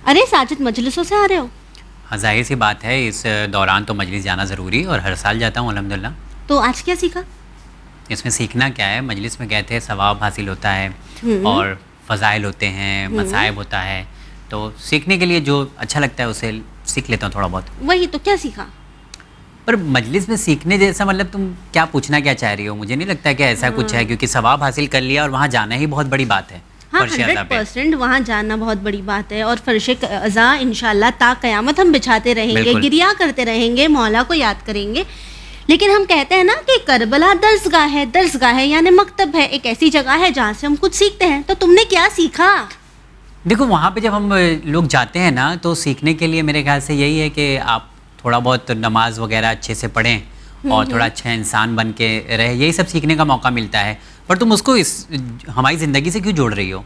ارے ساجد مجلسوں سے آ رہے ہو؟ ہاں ظاہر سی بات ہے، اس دوران تو مجلس جانا ضروری اور ہر سال جاتا ہوں الحمدللہ۔ تو آج کیا سیکھا؟ اس میں سیکھنا کیا ہے، مجلس میں کہتے ہیں ثواب حاصل ہوتا ہے اور فضائل ہوتے ہیں، مصائب ہوتا ہے، تو سیکھنے کے لیے جو اچھا لگتا ہے اسے سیکھ لیتا ہوں تھوڑا بہت۔ وہی تو، کیا سیکھا؟ پر مجلس میں سیکھنے جیسا مطلب تم کیا پوچھنا کیا چاہ رہی ہو؟ مجھے نہیں لگتا کہ ایسا کچھ ہے، کیونکہ ثواب حاصل کر لیا اور وہاں جانا ہی بہت بڑی بات ہے۔ ہاں 100% وہاں جانا بہت بڑی بات ہے، اور فرش قضا انشاءاللہ تا قیامت ہم بچھاتے رہیں گے، گریا کرتے رہیں گے، مولا کو یاد کریں گے۔ لیکن ہم کہتے ہیں نا کہ کربلا درسگاہ ہے یعنی مکتب ہے، ایک ایسی جگہ ہے جہاں سے ہم کچھ سیکھتے ہیں۔ تو تم نے کیا سیکھا؟ دیکھو وہاں پہ جب ہم لوگ جاتے ہیں نا تو سیکھنے کے لیے میرے خیال سے یہی ہے کہ آپ تھوڑا بہت نماز وغیرہ اچھے سے پڑھیں اور تھوڑا اچھا انسان بن کے رہے، یہی سب سیکھنے کا موقع ملتا ہے۔ پر تم اس کو ہماری زندگی سے کیوں جوڑ رہی ہو؟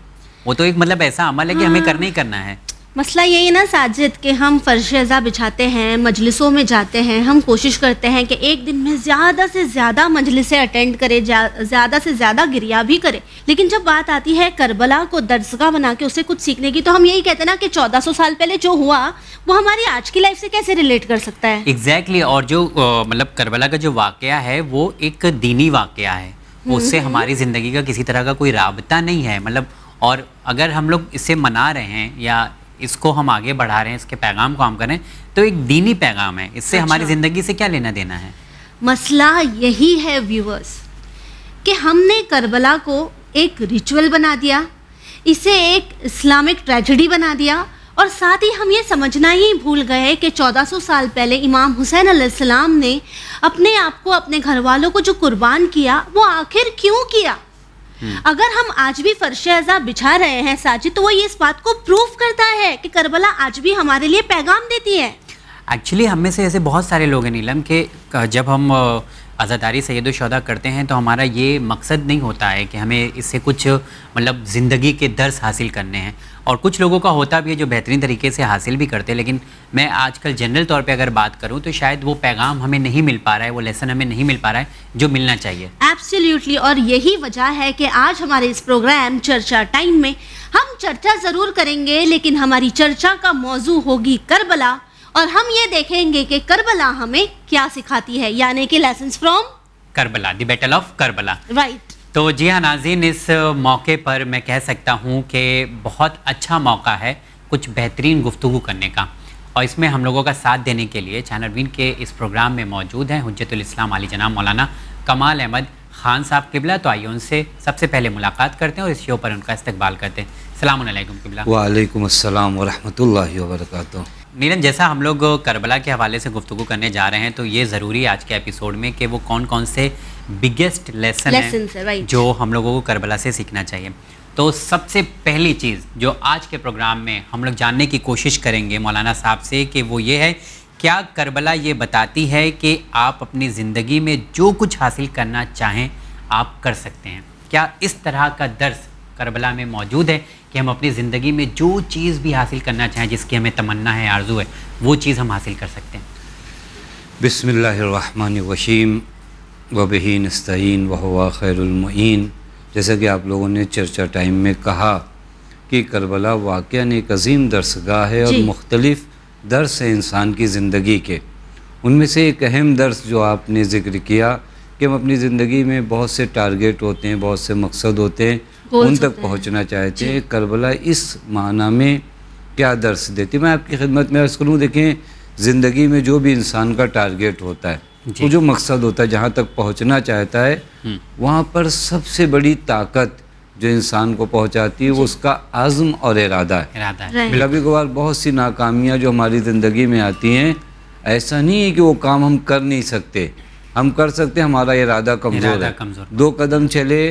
وہ تو ایک مطلب ایسا عمل ہے کہ ہمیں کرنا ہی کرنا ہے۔ مسئلہ یہی نا ساجد کہ ہم فرش اذا بچھاتے ہیں، مجلسوں میں جاتے ہیں، ہم کوشش کرتے ہیں کہ ایک دن میں زیادہ سے زیادہ مجلسیں اٹینڈ کرے، زیادہ سے زیادہ گریا بھی کرے، لیکن جب بات آتی ہے کربلا کو درسگاہ بنا کے اسے کچھ سیکھنے کی، تو ہم یہی کہتے ہیں نا کہ 1400 سال پہلے جو ہوا وہ ہماری آج کی لائف سے کیسے ریلیٹ کر سکتا ہے؟ ایگزیکٹلی، اور جو مطلب کربلا کا جو واقعہ ہے وہ ایک دینی واقعہ ہے، اس سے ہماری زندگی کا کسی طرح کا کوئی رابطہ نہیں ہے، مطلب اور اگر ہم لوگ اسے منا رہے ہیں یا اس کو ہم آگے بڑھا رہے ہیں، اس کے پیغام کو ہم کریں، تو ایک دینی پیغام ہے، اس سے ہماری زندگی سے کیا لینا دینا ہے؟ مسئلہ یہی ہے ویورز کہ ہم نے کربلا کو ایک ریچول بنا دیا، اسے ایک اسلامک ٹریجڈی بنا دیا، اور ساتھ ہی ہم یہ سمجھنا ہی بھول گئے کہ 1400 سال پہلے امام حسین علیہ السلام نے اپنے آپ کو، اپنے گھر والوں کو جو قربان کیا، وہ آخر کیوں کیا؟ اگر ہم آج بھی فرش اذا بچھا رہے ہیں ساجد، تو وہ یہ اس بات کو پروف کرتا ہے کہ کربلا آج بھی ہمارے لیے پیغام دیتی ہے۔ ایکچولی ہم میں سے ایسے بہت سارے لوگ ہیں نیلم کہ جب ہم عزاداری سید الشہداء کرتے ہیں تو ہمارا یہ مقصد نہیں ہوتا ہے کہ ہمیں اس سے کچھ مطلب زندگی کے درس حاصل کرنے ہیں، اور کچھ لوگوں کا ہوتا بھی ہے جو بہترین طریقے سے حاصل بھی کرتے ہیں، لیکن میں آج کل جنرل طور پہ اگر بات کروں تو شاید وہ پیغام ہمیں نہیں مل پا رہا ہے، وہ لیسن ہمیں نہیں مل پا رہا ہے جو ملنا چاہیے۔ ایبسلیوٹلی، اور یہی وجہ ہے کہ آج ہمارے اس پروگرام چرچا ٹائم میں ہم چرچا ضرور کریں گے، لیکن ہماری چرچا کا موضوع ہوگی کربلا، اور ہم یہ دیکھیں گے کہ کربلا ہمیں کیا سکھاتی ہے، یعنی کہ lessons from Karbala, the battle of Karbala. Right. تو جی ہاں ناظرین، اس موقع پر میں کہہ سکتا ہوں کہ بہت اچھا موقع ہے کچھ بہترین گفتگو کرنے کا، اور اس میں ہم لوگوں کا ساتھ دینے کے لیے چینل وین کے اس پروگرام میں موجود ہیں حجت الاسلام علی جناب مولانا کمال احمد خان صاحب قبلہ۔ تو آئیے ان سے سب سے پہلے ملاقات کرتے ہیں اور اس شو پر ان کا استقبال کرتے ہیں۔ السلام علیکم قبلہ۔ وعلیکم السلام ورحمۃ اللہ وبرکاتہ۔ نیلم، جیسا ہم لوگ کربلا کے حوالے سے گفتگو کرنے جا رہے ہیں تو یہ ضروری ہے آج کے ایپیسوڈ میں کہ وہ کون کون سے بگیسٹ لیسن ہیں جو ہم لوگوں کو کربلا سے سیکھنا چاہیے۔ تو سب سے پہلی چیز جو آج کے پروگرام میں ہم لوگ جاننے کی کوشش کریں گے مولانا صاحب سے کہ وہ یہ ہے، کیا کربلا یہ بتاتی ہے کہ آپ اپنی زندگی میں جو کچھ حاصل کرنا چاہیں آپ کر سکتے ہیں؟ کیا اس طرح کا درس کربلا میں موجود ہے کہ ہم اپنی زندگی میں جو چیز بھی حاصل کرنا چاہیں، جس کی ہمیں تمنا ہے، آرزو ہے، وہ چیز ہم حاصل کر سکتے ہیں؟ بسم اللہ الرحمن الرحیم وبہ نستعین وہو خیر المعین۔ جیسا کہ آپ لوگوں نے چرچا ٹائم میں کہا کہ کربلا واقعہ ایک عظیم درسگاہ ہے اور مختلف درس ہیں انسان کی زندگی کے۔ ان میں سے ایک اہم درس جو آپ نے ذکر کیا کہ ہم اپنی زندگی میں بہت سے ٹارگیٹ ہوتے ہیں، بہت سے مقصد ہوتے ہیں، ان تک پہنچنا چاہتے ہیں۔ کربلا اس معنی میں کیا درس دیتی؟ میں آپ کی خدمت میں عرض کروں، دیکھیں زندگی میں جو بھی انسان کا ٹارگیٹ ہوتا ہے، وہ جو مقصد ہوتا ہے، جہاں تک پہنچنا چاہتا ہے، وہاں پر سب سے بڑی طاقت جو انسان کو پہنچاتی ہے وہ اس کا عزم اور ارادہ ہے۔ کبھی کبھار بہت سی ناکامیاں جو ہماری زندگی میں آتی ہیں، ایسا نہیں ہے کہ وہ کام ہم کر نہیں سکتے، ہم کر سکتے، ہمارا ارادہ کمزور ہے۔ 2 قدم چلے،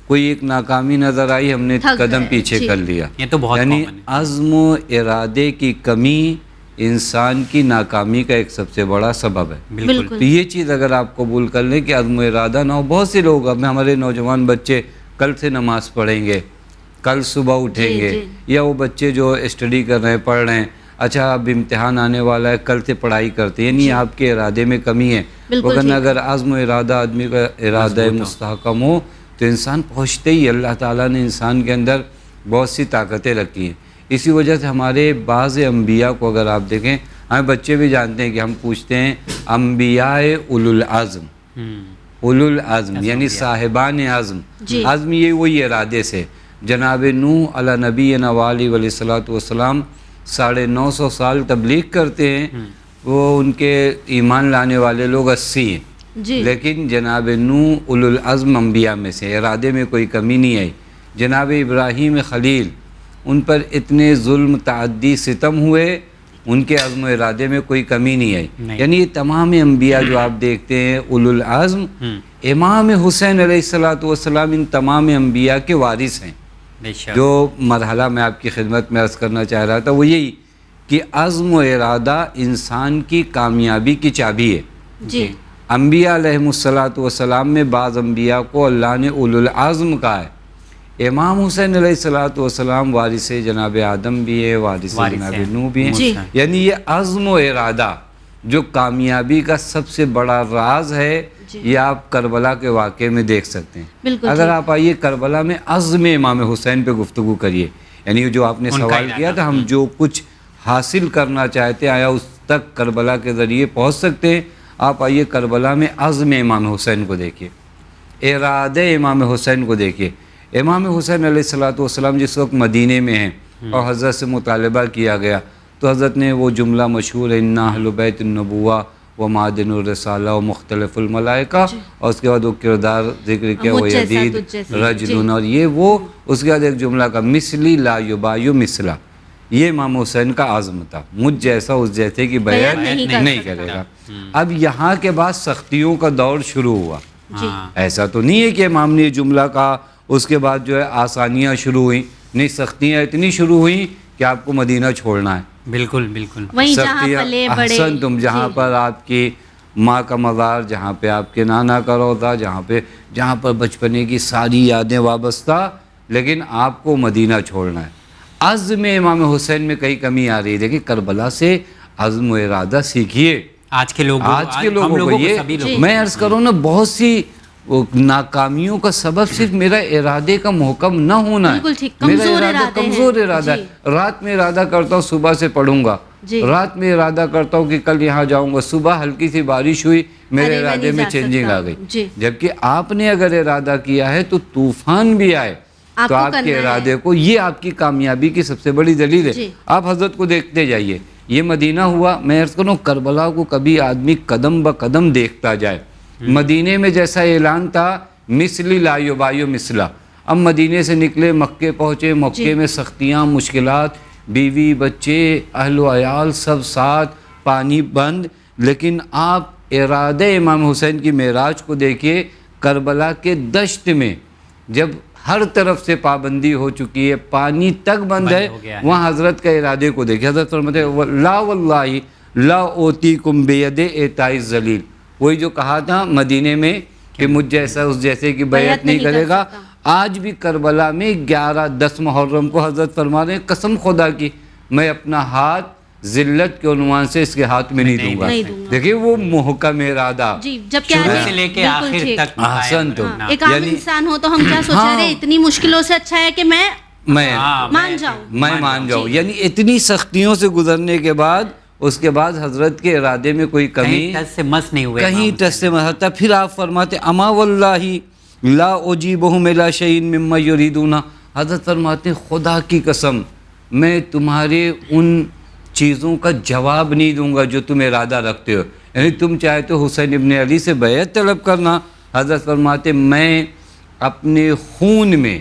کوئی ایک ناکامی نظر آئی، ہم نے قدم پیچھے کر لیا۔ یعنی عزم و ارادے کی کمی انسان کی ناکامی کا ایک سب سے بڑا سبب ہے۔ بالکل۔ تو یہ چیز اگر آپ قبول کر لیں کہ عزم و ارادہ نہ ہو، بہت سے لوگ اب ہمارے نوجوان بچے کل سے نماز پڑھیں گے، کل صبح اٹھیں گے، یا وہ بچے جو اسٹڈی کر رہے ہیں، پڑھ رہے ہیں، اچھا اب امتحان آنے والا ہے، کل سے پڑھائی کرتے ہیں، یعنی آپ کے ارادے میں کمی ہے۔ وگرنہ اگر عزم و ارادہ آدمی کا ارادہ مستحکم ہو تو انسان پہنچتے ہی، اللہ تعالیٰ نے انسان کے اندر بہت سی طاقتیں رکھی ہیں۔ اسی وجہ سے ہمارے بعض انبیاء کو اگر آپ دیکھیں، ہمیں بچے بھی جانتے ہیں کہ ہم پوچھتے ہیں انبیاء اولو العزم، اولو العزم یعنی صاحبان عزم، عزم یہ وہی ارادے سے. جناب نوح علی نبینا علیہ الصلوۃ والسلام 950 سال تبلیغ کرتے ہیں، وہ ان کے ایمان لانے والے لوگ 80 ہیں، لیکن جناب نوح اولو العزم انبیاء میں سے، ارادے میں کوئی کمی نہیں آئی. جناب ابراہیم خلیل، ان پر اتنے ظلم تعدی ستم ہوئے، ان کے عزم و ارادے میں کوئی کمی نہیں آئی. یعنی یہ تمام انبیاء جو آپ دیکھتے ہیں اولو العزم، امام حسین علیہ السلام ان تمام انبیاء کے وارث ہیں. جو مرحلہ میں آپ کی خدمت میں عرض کرنا چاہ رہا تھا وہ یہی کہ عزم و ارادہ انسان کی کامیابی کی چابی ہے. جی انبیاء علیہم السلام میں بعض انبیاء کو اللہ نے اولو العزم کہا ہے. امام حسین علیہ السلام وارث جناب آدم بھی ہے، وارث جناب نوح بھی ہیں. یعنی یہ عزم و ارادہ جو کامیابی کا سب سے بڑا راز ہے، یہ آپ کربلا کے واقعے میں دیکھ سکتے ہیں. اگر آپ آئیے کربلا میں عزم امام حسین پہ گفتگو کریے، یعنی جو آپ نے سوال کیا تھا ہم جو کچھ حاصل کرنا چاہتے ہیں آیا اس تک کربلا کے ذریعے پہنچ سکتے ہیں. آپ آئیے کربلا میں عزم امام حسین کو دیکھیے، ارادے امام حسین کو دیکھیے. امام حسین علیہ السلام جس وقت مدینے میں ہیں اور حضرت سے مطالبہ کیا گیا تو حضرت نے وہ جملہ مشہور ہے انا اہل بیت النبوہ و معدن الرسالہ و مختلف الملائکہ، اور اس کے بعد وہ کردار ذکر کیا وہ یدید رجلون، اور یہ وہ اس کے بعد ایک جملہ کا مثلی لا یبایو مثلا. یہ امام حسین کا عزم تھا، مجھ جیسا اس جیسے کی بیعت نہیں کرے گا. اب یہاں کے بعد سختیوں کا دور شروع ہوا. ایسا تو نہیں ہے کہ امام نے یہ جملہ کہا اس کے بعد جو ہے آسانیاں شروع ہوئیں، نہیں، سختیاں اتنی شروع ہوئیں کہ آپ کو مدینہ چھوڑنا ہے. بالکل بالکل. سختیاں احسن تم جہاں پر آپ کی ماں کا مزار، جہاں پہ آپ کے نانا کا روضہ، جہاں پر بچپنے کی ساری یادیں وابستہ، لیکن آپ کو مدینہ چھوڑنا ہے. عزم امام حسین میں کئی کمی آ رہی ہے. دیکھیں کربلا سے عزم و ارادہ سیکھیے. آج کے لوگوں کو یہ میں عرض کروں نا، بہت سی ناکامیوں کا سبب صرف میرا ارادے کا محکم نہ ہونا ہے. میرا ارادہ کمزور ارادہ ہے. رات میں ارادہ کرتا ہوں صبح سے پڑھوں گا، رات میں ارادہ کرتا ہوں کہ کل یہاں جاؤں گا، صبح ہلکی سی بارش ہوئی میرے ارادے میں چینجنگ آ گئی. جبکہ آپ نے اگر ارادہ کیا ہے تو طوفان بھی آئے تو آپ کے ارادے کو، یہ آپ کی کامیابی کی سب سے بڑی دلیل ہے. آپ حضرت کو دیکھتے جائیے، یہ مدینہ ہوا، میں عرض کروں کربلا کو کبھی آدمی قدم بہ قدم دیکھتا جائے. مدینے میں جیسا اعلان تھا مثلی لا یبایو مثلا، اب مدینے سے نکلے مکے پہنچے، مکے میں سختیاں، مشکلات، بیوی بچے اہل و عیال سب ساتھ، پانی بند، لیکن آپ ارادے امام حسین کی معراج کو دیکھیے. کربلا کے دشت میں جب ہر طرف سے پابندی ہو چکی ہے، پانی تک بند ہے، وہاں حضرت کا ارادے کو دیکھیں. حضرت فرماتے ہیں لا واللہ لا اوتیکم بید اعطاء الذلیل، وہی جو کہا تھا مدینے میں کہ مجھ جیسا اس جیسے کی بیعت نہیں کرے گا. آج بھی کربلا میں 11-10 محرم کو حضرت فرما رہے ہیں قسم خدا کی میں اپنا ہاتھ ذلت کے عنوان سے اس کے ہاتھ میں نہیں دوں گا. دیکھیے وہ محکم ارادہ شروع سے لے کے آخر تک. احسن تم، ایک عام انسان ہو تو ہم کیا سوچ رہے ہیں اتنی مشکلوں سے اچھا ہے کہ میں مان جاؤں. یعنی اتنی سختیوں سے گزرنے کے بعد اس کے بعد حضرت کے ارادے میں کوئی کمی کہیں ٹس سے مس نہیں ہوئے، کہیں ٹس سے مس ہوتا. پھر آپ فرماتے اما واللہ لا اجیبہم الی شیء مما یریدون، حضرت فرماتے خدا کی قسم میں تمہارے ان چیزوں کا جواب نہیں دوں گا جو تم ارادہ رکھتے ہو. یعنی تم چاہتے ہو حسین ابن علی سے بیعت طلب کرنا، حضرت فرماتے میں اپنے خون میں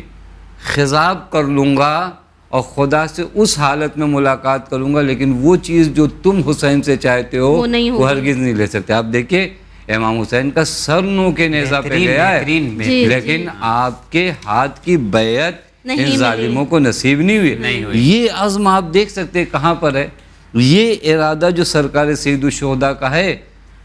خضاب کر لوں گا اور خدا سے اس حالت میں ملاقات کروں گا، لیکن وہ چیز جو تم حسین سے چاہتے ہو وہ ہرگز نہیں لے سکتے. آپ دیکھیں امام حسین کا سر نو کے نیزہ پہ گیا ہے، لیکن آپ کے ہاتھ کی بیعت ان ظالموں کو نصیب نہیں ہوئی. یہ عزم آپ دیکھ سکتے کہاں پر ہے. یہ ارادہ جو سرکار سید الشہداء کا ہے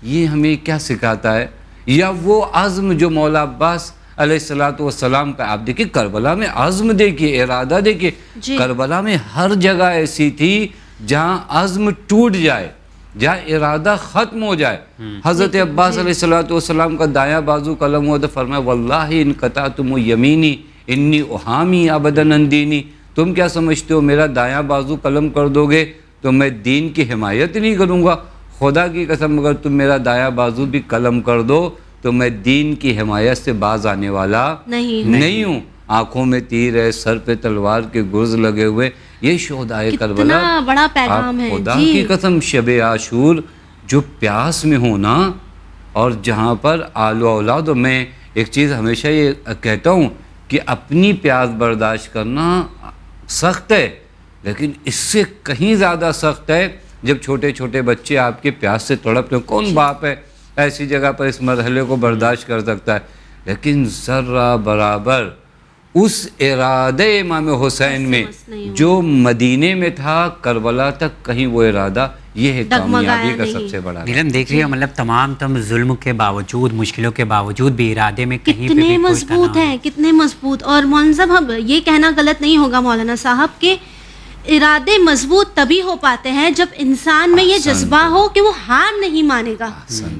یہ ہمیں کیا سکھاتا ہے، یا وہ عزم جو مولا عباس علیہ السلام کا. آپ دیکھیں کربلا میں عزم دیکھیے، ارادہ دیکھیے. کربلا میں ہر جگہ ایسی تھی جہاں عزم ٹوٹ جائے، جہاں ارادہ ختم ہو جائے. حضرت عباس علیہ السلام کا دایاں بازو قلم ہوا تو فرمایا واللہ ان قطعتم یمینی انی احامی ابدا عن دینی. تم کیا سمجھتے ہو میرا دایاں بازو قلم کر دو گے تو میں دین کی حمایت نہیں کروں گا؟ خدا کی قسم اگر تم میرا دایاں بازو بھی قلم کر دو تو میں دین کی حمایت سے باز آنے والا نہیں ہوں۔ آنکھوں میں تیر ہے، سر پہ تلوار کے گرز لگے ہوئے، یہ شہدائے کربلا۔ کتنا بڑا پیغام ہے۔ خدا کی قسم شب عاشور جو پیاس میں ہونا، اور جہاں پر آل و اولاد، اور میں ایک چیز ہمیشہ یہ کہتا ہوں کہ اپنی پیاس برداشت کرنا سخت ہے، لیکن اس سے کہیں زیادہ سخت ہے جب چھوٹے چھوٹے بچے آپ کے پیاس سے تڑپتے ہیں۔ کون باپ ہے ایسی جگہ پر اس مرحلے کو برداشت کر سکتا ہے؟ لیکن ذرہ برابر اس ارادہ امام حسین میں جو مدینے میں تھا، کربلا تک کہیں وہ ارادہ، یہ ہے کامیابی کا سب سے بڑا۔ نیلم دیکھ رہی ہے، مطلب تمام ظلم کے باوجود، مشکلوں کے باوجود بھی ارادے میں کہیں پہ بھی کتنے مضبوط ہیں، کتنے مضبوط۔ اور مولانا صاحب ہم یہ کہنا غلط نہیں ہوگا مولانا صاحب کہ ارادے مضبوط تبھی ہو پاتے ہیں جب انسان میں یہ جذبہ ہو کہ وہ ہار نہیں مانے گا۔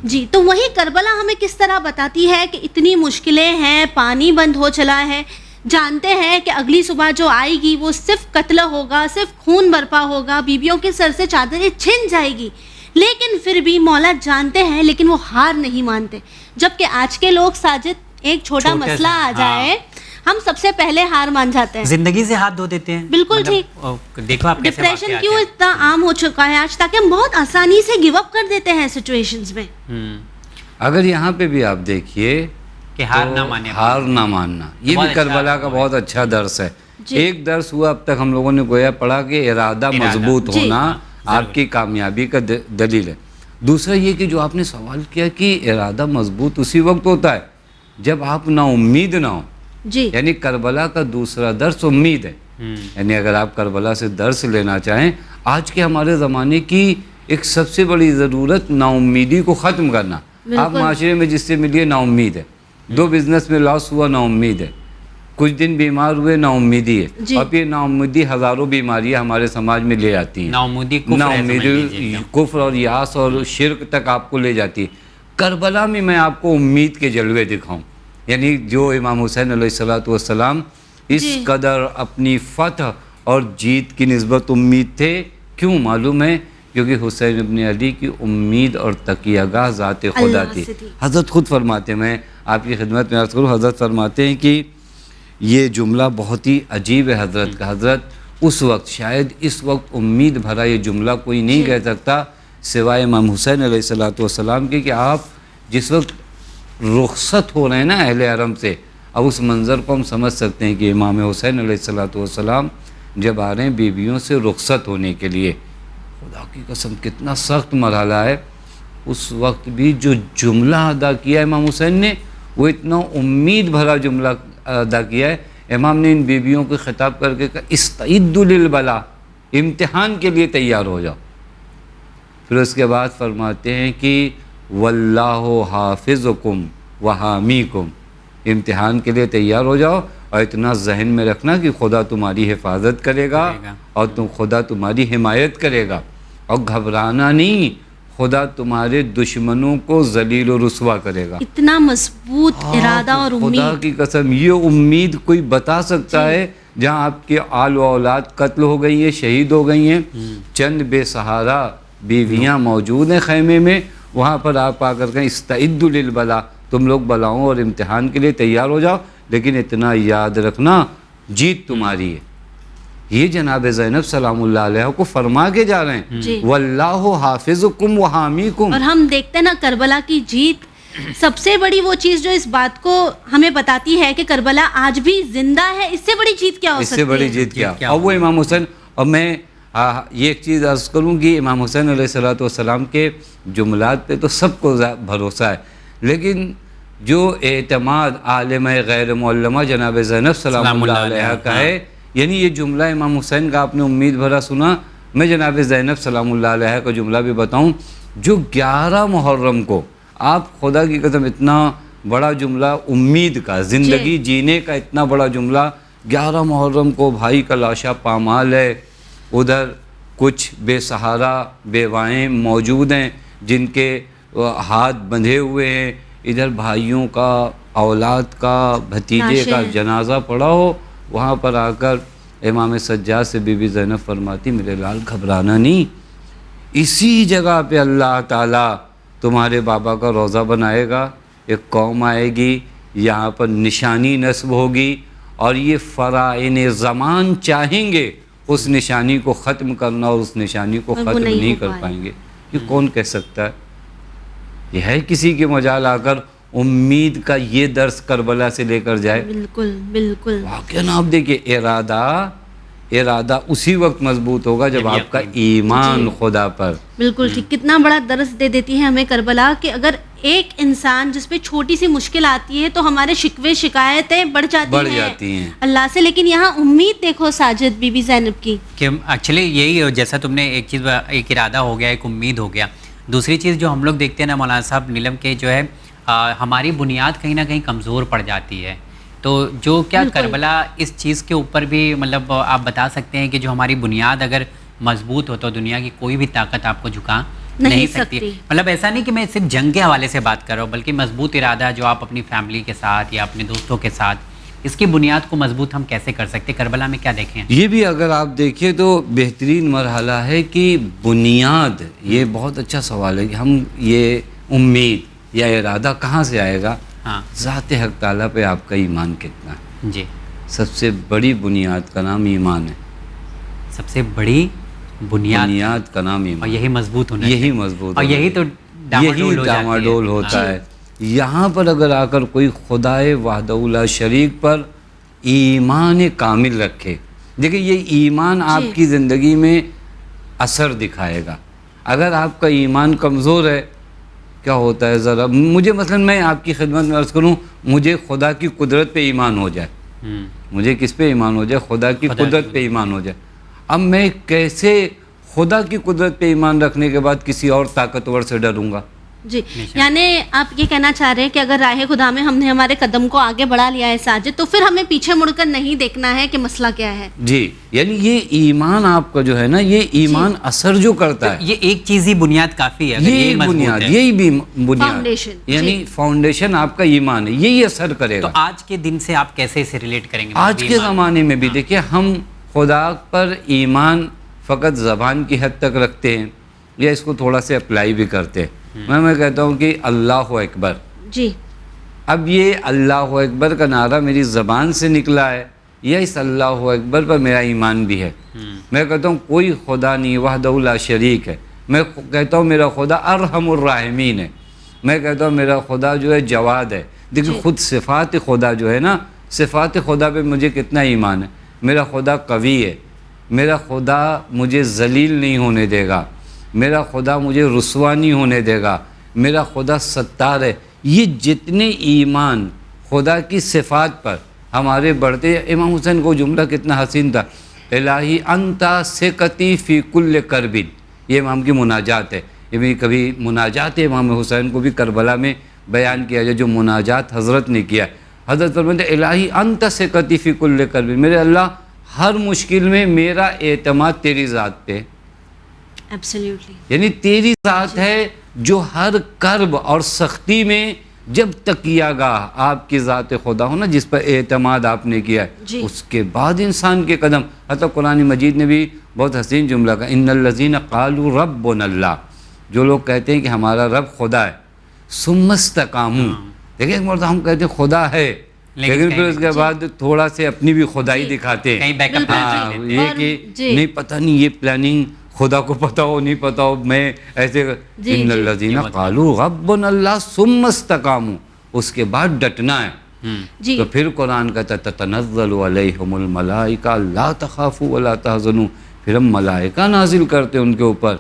جی، تو وہی کربلا ہمیں کس طرح بتاتی ہے کہ اتنی مشکلیں ہیں، پانی بند ہو چلا ہے، جانتے ہیں کہ اگلی صبح جو آئے گی وہ صرف قتل ہوگا، صرف خون برپا ہوگا، بیویوں کے سر سے چادریں چھن جائے گی، لیکن پھر بھی مولا جانتے ہیں، لیکن وہ ہار نہیں مانتے۔ جبکہ آج کے لوگ ساجد ایک چھوٹا مسئلہ آ جائے ہم سب سے پہلے ہار مان جاتے ہیں، زندگی سے ہاتھ دھو دیتے ہیں۔ بالکل ٹھیک۔ دیکھو آپ کیسے ڈپریشن کیوں اتنا عام ہو چکا ہے آج، تاکہ ہم بہت آسانی سے گیو اپ کر دیتے ہیں سچویشنز میں۔ اگر یہاں پہ بھی آپ دیکھیے کہ ہار نہ مانے، ہار نہ ماننا، یہ بھی کربلا کا بہت اچھا درس ہے۔ ایک درس ہوا اب تک ہم لوگوں نے گویا پڑھا کہ ارادہ مضبوط ہونا آپ کی کامیابی کا دلیل ہے۔ دوسرا یہ کہ جو آپ نے سوال کیا کہ ارادہ مضبوط اسی وقت ہوتا ہے جب آپ نا امید نہ ہو۔ یعنی کربلا کا دوسرا درس امید ہے۔ یعنی اگر آپ کربلا سے درس لینا چاہیں، آج کے ہمارے زمانے کی ایک سب سے بڑی ضرورت نا امیدی کو ختم کرنا۔ آپ معاشرے میں جس سے ملیے نا امید ہے، 2 بزنس میں لاس ہوا نا امید ہے، کچھ دن بیمار ہوئے نا امیدی ہے، اب یہ نا امیدی ہزاروں بیماریاں ہمارے سماج میں لے آتی ہیں۔ نا امیدی کفر اور یاس اور شرک تک آپ کو لے جاتی ہے۔ کربلا میں میں آپ کو امید کے جلوے دکھاؤں، یعنی جو امام حسین علیہ السلام اس قدر اپنی فتح اور جیت کی نسبت امید تھے، کیوں معلوم ہے؟ کیونکہ حسین ابن علی کی امید اور تکیہ گاہ ذات خدا تھی۔ حضرت خود فرماتے ہیں، میں آپ کی خدمت میں عرض کروں، حضرت فرماتے ہیں کہ یہ جملہ بہت ہی عجیب ہے حضرت کا۔ حضرت اس وقت، شاید اس وقت امید بھرا یہ جملہ کوئی نہیں کہہ سکتا سوائے امام حسین علیہ السلام کے، کہ آپ جس وقت رخصت ہو رہے ہیں نا اہل حرم سے، اب اس منظر کو ہم سمجھ سکتے ہیں کہ امام حسین علیہ السلام جب آ رہے ہیں بیویوں سے رخصت ہونے کے لیے، خدا کی قسم کتنا سخت مرحلہ ہے۔ اس وقت بھی جو جملہ ادا کیا امام حسین نے، وہ اتنا امید بھرا جملہ ادا کیا ہے۔ امام نے ان بیویوں کو خطاب کر کے کہا استعدوا للبلا، امتحان کے لیے تیار ہو جاؤ۔ پھر اس کے بعد فرماتے ہیں کہ واللہ حافظکم وحامیکم، امتحان کے لیے تیار ہو جاؤ، اور اتنا ذہن میں رکھنا کہ خدا تمہاری حفاظت کرے گا اور خدا تمہاری حمایت کرے گا، اور گھبرانا نہیں، خدا تمہارے دشمنوں کو ذلیل و رسوا کرے گا۔ اتنا مضبوط ارادہ اور امید، خدا کی قسم یہ امید کوئی بتا سکتا ہے؟ جہاں آپ کے آل و اولاد قتل ہو گئی ہیں، شہید ہو گئی ہیں، چند بے سہارا بیویاں موجود ہیں خیمے میں، وہاں پر آپ آ کر کہیں استعدوا للبلا، تم لوگ بلاؤں اور امتحان کے لیے تیار ہو جاؤ، لیکن اتنا یاد رکھنا جیت تمہاری ہے۔ یہ جناب زینب سلام اللہ علیہ کو فرما کے جا رہے ہیں واللہ حافظکم وحامیکم۔ اور ہم دیکھتے ہیں نا کربلا کی جیت، سب سے بڑی وہ چیز جو اس بات کو ہمیں بتاتی ہے کہ کربلا آج بھی زندہ ہے، اس سے بڑی جیت کیا ہو سکتی ہے؟ اس سے بڑی جیت کیا؟ اور وہ امام حسین، اور میں یہ ایک چیز عرض کروں کہ امام حسین علیہ السلام کے جملات پہ تو سب کو بھروسہ ہے، لیکن جو اعتماد عالم غیر معلمہ جناب زینب سلام اللہ علیہ کا ہے، یعنی یہ جملہ امام حسین کا آپ نے امید بھرا سنا، میں جناب زینب سلام اللہ علیہ کا جملہ بھی بتاؤں، جو 11 محرم کو آپ خدا کی قسم اتنا بڑا جملہ امید کا، زندگی جینے کا اتنا بڑا جملہ، 11 محرم کو بھائی کا لاشا پامال ہے، ادھر کچھ بے سہارا بیوائیں موجود ہیں جن کے ہاتھ بندھے ہوئے ہیں، ادھر بھائیوں کا، اولاد کا، بھتیجے کا جنازہ پڑا ہو، وہاں پر آ کر امام سجاد سے بی بی زینب فرماتی میرے لال گھبرانا نہیں، اسی جگہ پہ اللہ تعالیٰ تمہارے بابا کا روضہ بنائے گا، ایک قوم آئے گی، یہاں پر نشانی نصب ہوگی، اور یہ فرائن زمان چاہیں گے اس نشانی کو ختم کرنا اور اس نشانی کو ختم نہیں کر پائیں گے۔ یہ کون کہہ سکتا ہے؟ یہ ہے کسی کے مجال آ کر امید کا یہ درس کربلا سے لے کر جائے؟ بالکل بالکل واقعا نا آپ دیکھیے، ارادہ اسی وقت مضبوط ہوگا جب آپ کا ایمان خدا پر۔ بالکل ٹھیک، کتنا بڑا درس دے دیتی ہے ہمیں کربلا کہ اگر ایک انسان جس پہ چھوٹی سی مشکل آتی ہے تو ہمارے شکوے شکایتیں بڑھ جاتی ہیں اللہ سے، لیکن یہاں امید دیکھو ساجد بی بی زینب کی کہ ایکچولی یہی جیسا تم نے ایک چیز، ایک ارادہ ہو گیا، ایک امید ہو گیا۔ دوسری چیز جو ہم لوگ دیکھتے ہیں نا مولانا صاحب نیلم کے، جو ہے ہماری بنیاد کہیں نہ کہیں کمزور پڑ جاتی ہے، تو جو کیا کربلا اس چیز کے اوپر بھی مطلب آپ بتا سکتے ہیں کہ جو ہماری بنیاد اگر مضبوط ہو تو دنیا کی کوئی بھی طاقت آپ کو جھکا نہیں سکتی۔ مطلب ایسا نہیں کہ میں صرف جنگ کے حوالے سے بات کر رہا ہوں، بلکہ مضبوط ارادہ جو آپ اپنی فیملی کے ساتھ یا اپنے دوستوں کے ساتھ، اس کی بنیاد کو مضبوط ہم کیسے کر سکتے؟ کربلا میں کیا دیکھیں؟ یہ بھی اگر آپ دیکھیں تو بہترین مرحلہ ہے کہ بنیاد، یہ بہت اچھا سوال ہے کہ ہم یہ امید یا ارادہ کہاں سے آئے گا؟ ہاں، ذات حق تعالیٰ پہ آپ کا ایمان کتنا ہے؟ جی، سب سے بڑی بنیاد کا نام ایمان ہے، سب سے بڑی بنیاد کا نام ایمان، اور یہی مضبوط ہونا یہی چاہیے، مضبوط اور یہی تو ڈاماڈول ہوتا ہے۔ یہاں پر اگر آ کر کوئی خدائے وحدہ لا شریک پر ایمان کامل رکھے، دیکھیں یہ ایمان آپ کی زندگی میں اثر دکھائے گا۔ اگر آپ کا ایمان کمزور ہے، کیا ہوتا ہے ذرا مجھے مثلا میں آپ کی خدمت میں عرض کروں، مجھے خدا کی قدرت پہ ایمان ہو جائے، مجھے کس پہ ایمان ہو جائے؟ خدا کی قدرت پہ ایمان ہو جائے۔ اب میں کیسے خدا کی قدرت پہ ایمان رکھنے کے بعد کسی اور طاقتور سے ڈروں گا؟ جی، یعنی آپ یہ کہنا چاہ رہے ہیں کہ اگر راہ خدا میں ہم نے ہمارے قدم کو آگے بڑھا لیا ہے ساجد، تو پھر ہمیں پیچھے مڑ کر نہیں دیکھنا ہے کہ مسئلہ کیا ہے۔ جی، یعنی یہ ایمان آپ کا جو ہے نا، یہ ایمان اثر جو کرتا ہے، یہ ایک چیز ہی بنیاد کافی ہے، یہ بنیاد، یہی بھی بنیاد، فاؤنڈیشن، یعنی فاؤنڈیشن آپ کا ایمان ہے، یہی اثر کرے تو گا۔ آج کے دن سے آپ کیسے اسے ریلیٹ کریں گے؟ آج کے زمانے میں بھی دیکھیں، ہم خدا پر ایمان فقط زبان کی حد تک رکھتے ہیں یا اس کو تھوڑا سے اپلائی بھی کرتے ہیں۔ میں کہتا ہوں کہ اللہ اکبر، جی، اب یہ اللہ اکبر کا نعرہ میری زبان سے نکلا ہے یا اس اللہ اکبر پر میرا ایمان بھی ہے؟ میں کہتا ہوں کوئی خدا نہیں، وحدہ لا شریک ہے۔ میں کہتا ہوں میرا خدا ارحم الراحمین ہے۔ میں کہتا ہوں میرا خدا جو ہے جواد ہے۔ دیکھیں خود صفات خدا جو ہے نا، صفات خدا پہ مجھے کتنا ایمان ہے۔ میرا خدا قوی ہے، میرا خدا مجھے ذلیل نہیں ہونے دے گا، میرا خدا مجھے رسوا نہیں ہونے دے گا، میرا خدا ستار ہے۔ یہ جتنے ایمان خدا کی صفات پر ہمارے بڑھتے، امام حسین کو جملہ کتنا حسین تھا، الہی انتا ثقتی فی کل کرب، یہ امام کی مناجات ہے۔ یہ بھی کبھی مناجات امام حسین کو بھی کربلا میں بیان کیا جائے، جو مناجات حضرت نے کیا۔ حضرت فرماتے ہیں الہی انتا ثقتی فی کل کرب، میرے اللہ ہر مشکل میں میرا اعتماد تیری ذات پہ، ایبسلیوٹلی، یعنی تیری ذات ہے جو ہر کرب اور سختی میں جب تکیہ گاہ آپ کی ذات خدا ہو نا، جس پر اعتماد آپ نے کیا ہے، اس کے بعد انسان کے قدم، حتی قرآن مجید نے بھی بہت حسین جملہ کہا، ان الذین قالوا ربنا اللہ، جو لوگ کہتے ہیں کہ ہمارا رب خدا ہے، ثم استقاموا، دیکھیں ایک مرتبہ ہم کہتے ہیں خدا ہے، لیکن پھر اس کے بعد تھوڑا سے اپنی بھی خدائی دکھاتے ہیں، یہ کہ نہیں پتہ نہیں یہ پلاننگ خدا کو پتہ ہو نہیں پتہ ہو، میں ایسے ان الذین قالوا ربنا اللہ ثم استقاموا، اس کے بعد ڈٹنا ہے۔ تو پھر قرآن کہتا ہے تتنزل علیہم الملائکہ لا تخافوا ولا تحزنوا، پھر ہم ملائکہ نازل کرتے ہیں ان کے اوپر،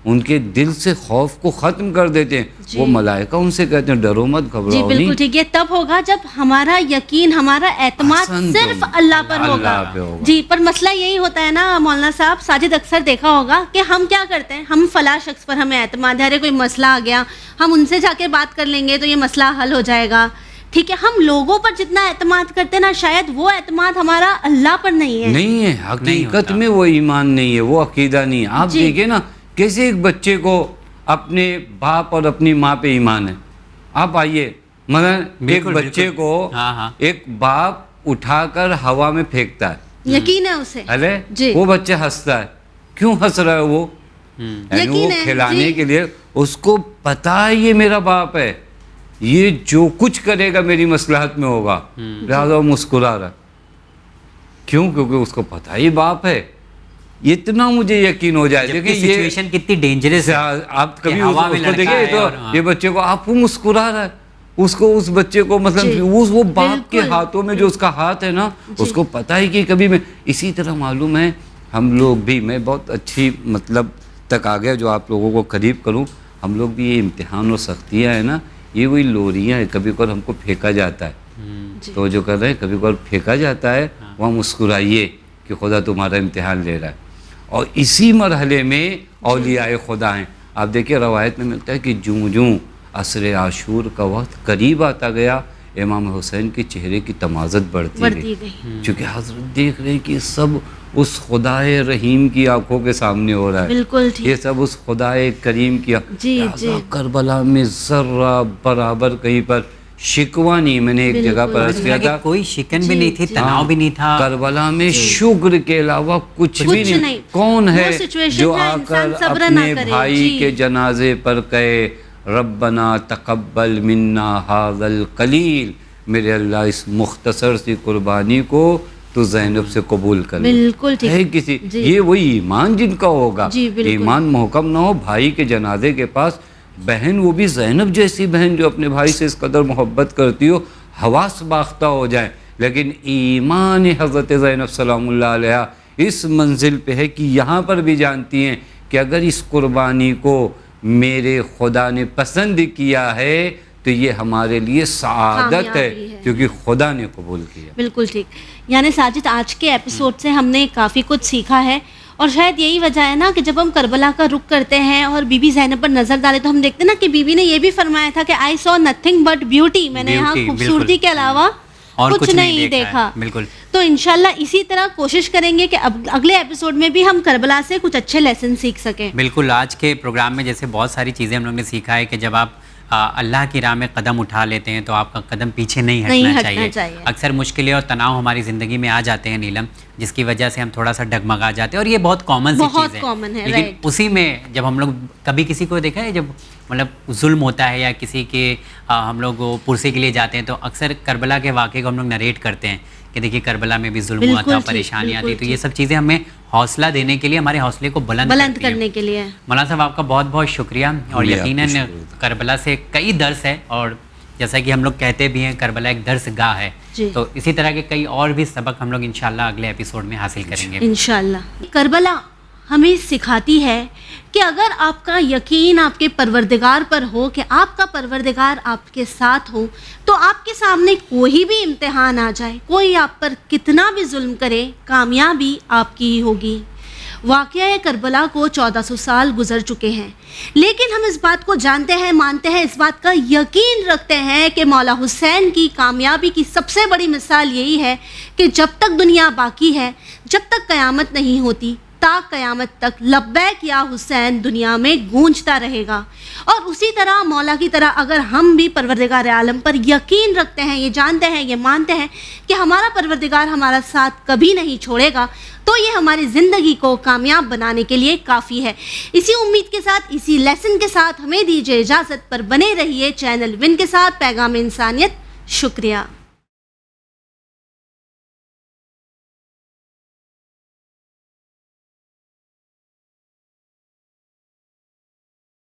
ان کے دل سے خوف کو ختم کر دیتے ہیں۔ وہ ملائکہ ان سے کہتے ہیں ڈرو مت گھبراؤ نہیں۔ بالکل ٹھیک، یہ تب ہوگا جب ہمارا یقین، ہمارا اعتماد صرف اللہ پر ہوگا۔ جی، پر مسئلہ یہی ہوتا ہے نا مولانا صاحب، ساجد اکثر دیکھا ہوگا کہ ہم کیا کرتے ہیں، ہم فلاں شخص پر ہمیں اعتماد ہے، ارے کوئی مسئلہ آ گیا ہم ان سے جا کے بات کر لیں گے تو یہ مسئلہ حل ہو جائے گا، ٹھیک ہے۔ ہم لوگوں پر جتنا اعتماد کرتے ہیں نا، شاید وہ اعتماد ہمارا اللہ پر نہیں ہے، نہیں ہے، حقیقت میں وہ ایمان نہیں ہے، وہ عقیدہ نہیں ہے۔ آپ دیکھیں نا کیسے ایک بچے کو اپنے باپ اور اپنی ماں پہ ایمان ہے۔ آپ آئیے، مگر ایک بچے کو ایک باپ اٹھا کر ہوا میں پھینکتا ہے، یقین ہے اسے. ارے جی. وہ بچہ ہنستا ہے, کیوں ہنس رہا ہے وہ؟ یعنی وہ یقین ہے, کھلانے جی. کے لیے اس کو پتا ہے یہ میرا باپ ہے, یہ جو کچھ کرے گا میری مصلحت میں ہوگا, لہٰذا وہ مسکرا رہا. کیوں؟ کیونکہ اس کو پتا ہی باپ ہے. اتنا مجھے یقین ہو جائے. دیکھیں یہ سچویشن کتنی ڈینجرس ہے. آپ کبھی اس کو دیکھیں تو یہ بچے کو آپ کو مسکرا رہا ہے, اس بچے کو مطلب وہ باپ کے ہاتھوں میں جو اس کا ہاتھ ہے نا, اس کو پتا ہے کہ کبھی میں اسی طرح معلوم ہے ہم لوگ بھی, میں بہت اچھی مطلب تک آ گیا جو آپ لوگوں کو قریب کروں, ہم لوگ بھی یہ امتحان اور سختیاں ہیں نا, یہ وہی لوریاں ہیں. کبھی کبھار ہم کو پھینکا جاتا ہے, تو جو کر رہے ہیں کبھی کبھار پھینکا جاتا ہے, وہاں مسکرائیے کہ خدا تمہارا امتحان لے رہا ہے. اور اسی مرحلے میں اولیاء خدا ہیں. آپ دیکھیں روایت میں ملتا ہے کہ جوں عصر عاشور کا وقت قریب آتا گیا, امام حسین کے چہرے کی تمازت بڑھتی گئی, چونکہ حضرت دیکھ رہے ہیں کہ سب اس خدائے رحیم کی آنکھوں کے سامنے ہو رہا ہے. بالکل یہ سب اس خدائے کریم کی. کربلا میں ذرہ برابر کہیں پر شکوہ نہیں. میں نے ایک جگہ پر عرض کیا تھا کوئی شکن بھی نہیں تھی, تناؤ بھی نہیں تھا. کربلا میں شکر کے علاوہ کچھ بھی نہیں. کون ہے جو آ کر اپنے بھائی کے جنازے پر کہے ربنا تقبل منا ھذا القلیل, میرے اللہ اس مختصر سی قربانی کو تو زینب سے قبول کر لے. بالکل ہے کسی یہ وہی ایمان جن کا ہوگا. ایمان محکم نہ ہو, بھائی کے جنازے کے پاس بہن, وہ بھی زینب جیسی بہن جو اپنے بھائی سے اس قدر محبت کرتی ہو, حواس باختہ ہو جائیں, لیکن ایمان حضرت زینب سلام اللہ علیہ اس منزل پہ ہے کہ یہاں پر بھی جانتی ہیں کہ اگر اس قربانی کو میرے خدا نے پسند کیا ہے تو یہ ہمارے لیے سعادت ہے, کیونکہ خدا نے قبول کیا. بالکل ٹھیک. یعنی ساجد آج کے ایپیسوڈ سے ہم نے کافی کچھ سیکھا ہے, اور شاید یہی وجہ ہے نا کہ جب ہم کربلا کا رخ کرتے ہیں اور بی بی زینب پر نظر ڈالیں تو ہم دیکھتے ہیں نا کہ بی بی نے یہ بھی فرمایا تھا کہ آئی سو نتھنگ بٹ بیوٹی, میں نے یہاں خوبصورتی کے علاوہ کچھ نہیں دیکھا. بالکل. تو انشاءاللہ اسی طرح کوشش کریں گے کہ اگلے ایپیسوڈ میں بھی ہم کربلا سے کچھ اچھے لیسن سیکھ سکیں. بالکل. آج کے پروگرام میں جیسے بہت ساری چیزیں ہم لوگ نے سیکھا ہے کہ جب آپ اللہ کی راہ میں قدم اٹھا لیتے ہیں تو آپ کا قدم پیچھے نہیں ہٹنا چاہیے. اکثر مشکلیں اور تناؤ ہماری زندگی میں آ جاتے ہیں نیلم, جس کی وجہ سے ہم تھوڑا سا ڈگمگا جاتے ہیں, اور یہ بہت کامن سی چیز ہے. لیکن اسی میں جب ہم لوگ کبھی کسی کو دیکھا ہے جب مطلب ظلم ہوتا ہے یا کسی کے ہم لوگ پرسے کے لیے جاتے ہیں, تو اکثر کربلا کے واقعے کو ہم لوگ نریٹ کرتے ہیں کہ دیکھیے کربلا میں بھی ظلم ہوا تھا, پریشانیاں تھیں. تو یہ سب چیزیں ہمیں حوصلہ دینے کے لیے, ہمارے حوصلے کو بلند کرنے کے لیے. مولانا صاحب آپ کا بہت بہت شکریہ, اور یقیناً کربلا سے کئی درس ہے, اور جیسا کہ ہم لوگ کہتے بھی ہیں کربلا ایک درس گاہ ہے, تو اسی طرح کے کئی اور بھی سبق ہم لوگ انشاءاللہ اگلے ایپیسوڈ میں حاصل کریں گے انشاءاللہ. کربلا ہمیں سکھاتی ہے کہ اگر آپ کا یقین آپ کے پروردگار پر ہو, کہ آپ کا پروردگار آپ کے ساتھ ہو, تو آپ کے سامنے کوئی بھی امتحان آ جائے, کوئی آپ پر کتنا بھی ظلم کرے, کامیابی آپ کی ہی ہوگی. واقعہ کربلا کو 1400 سال گزر چکے ہیں, لیکن ہم اس بات کو جانتے ہیں, مانتے ہیں, اس بات کا یقین رکھتے ہیں کہ مولا حسین کی کامیابی کی سب سے بڑی مثال یہی ہے کہ جب تک دنیا باقی ہے, جب تک قیامت نہیں ہوتی, تا قیامت تک لبیک یا حسین دنیا میں گونجتا رہے گا. اور اسی طرح مولا کی طرح اگر ہم بھی پروردگار عالم پر یقین رکھتے ہیں, یہ جانتے ہیں, یہ مانتے ہیں کہ ہمارا پروردگار ہمارا ساتھ کبھی نہیں چھوڑے گا, تو یہ ہماری زندگی کو کامیاب بنانے کے لیے کافی ہے. اسی امید کے ساتھ, اسی لیسن کے ساتھ ہمیں دیجیے اجازت, پر بنے رہیے چینل ون کے ساتھ. پیغام انسانیت. شکریہ.